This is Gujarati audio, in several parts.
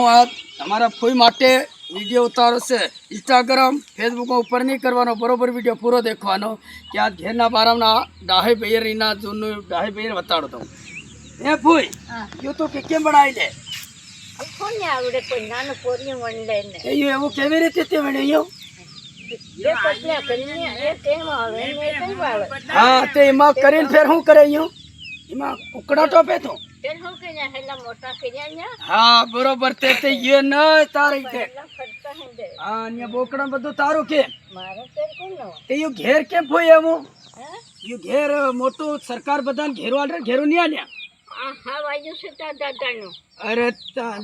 હું આ તમારા ફોઈ માટે વિડીયો ઉતારો છે ઇન્સ્ટાગ્રામ ફેસબુકમાં ઉપર નહીં કરવાનો બરોબર વિડીયો પૂરો દેખવાનો કે આ ઘેરના બારામાં ડાહે બૈયરીના જૂનું ડાહે બૈયર બતાડો તો એ ફોઈ યો તો કે કેમ બનાવી લે કોને આવડે કોઈ નાનું પોરિયું વણલે ને એ એવું કેવી રીતે તે વણ્યો એ પતલા કરીને એ કેમ આવે ને કઈ વાળે હા તે એમાં કરીને ફેર શું કરે અહીંયા એમાં કુકડા ટોપે તો તેલ હું કે ના હેલા મોટા કર્યા ને હા બરોબર તે એ ન તારી તે હેલા ફરતા હેંડે હા અહીંયા બોકડા બધું તારું કે મારો તેલ કોનો તે યો ઘેર કેમ ફોઈ એવું હે યો ઘેર મોટું સરકાર બધાને ઘેરો આલે ઘેરો નહીં આલ્યા આ હા વાયુ છે તા દાદાનું અરે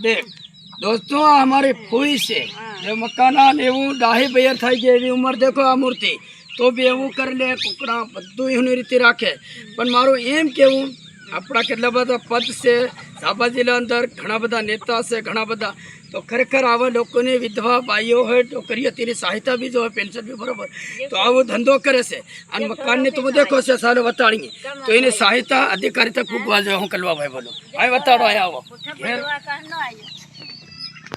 દેખ दोस्तों हमारी फूई से जो मकाना એવું ડાહી બૈયર થઈ ગઈ એવી ઉંમર દેખો આ મૂર્તિ તો બી એવું કરી લે કુકડા બધું એની રીતે રાખે પણ મારું એમ કેવું આપણા કેટલા બધા પદ છે ઝાબા જિલ્લા અંદર ઘણા બધા નેતા છે ઘણા બધા તો ખરેખર આવા લોકોની વિધવા બાઈઓ હોય છોકરીઓ તેની સહાયતા બી જો હોય પેન્શન બી બરોબર તો આવો ધંધો કરે છે અને મકાનને તમે દેખો છે સારો વતાડીએ તો એની સહાયતા અધિકારી તક પૂગવા જોઈએ હું કલવા ભાઈ બોલો ભાઈ વતાડો અહીંયા આવો ઘેર કાનો આયો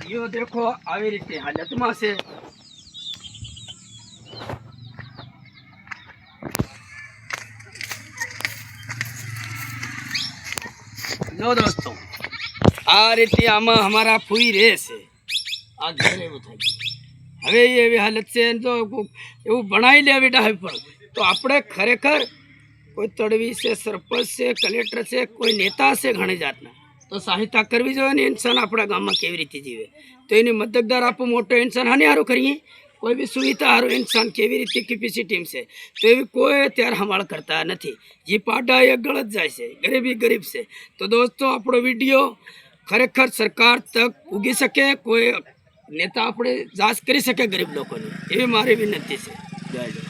યો देखो આવી રીતે હાલતમાં છે જો દોસ્તો આ રીતે આમાં અમારા ફૂઈ રહે છે આ ઘર એવું થઈ ગયું હવે એવી હાલત છે તો એવું ભણાવી લે બેટા હવે પણ તો આપણે ખરેખર કોઈ તડવી છે સરપંચ છે કલેક્ટર છે કોઈ નેતા છે ઘણી જાતના તો સહાયતા કરવી જોઈએ ને ઇન્સાન આપણા ગામમાં કેવી રીતે જીવે તો એની મદદગાર આપો મોટો ઇન્સાન હાને હારું કરીએ કોઈ બી સુવિધા હારું ઇન્સાન કેવી રીતે કેપેસિટી છે તો એવી કોઈ ત્યારે હમાળ કરતા નથી જે પાડા એ ગળત જાય છે ગરીબી ગરીબ છે તો દોસ્તો આપણો વિડીયો ખરેખર સરકાર તક ઉગી શકે કોઈ નેતા આપણે જાંચ કરી શકે ગરીબ લોકોની એવી મારી વિનંતી છે જય જય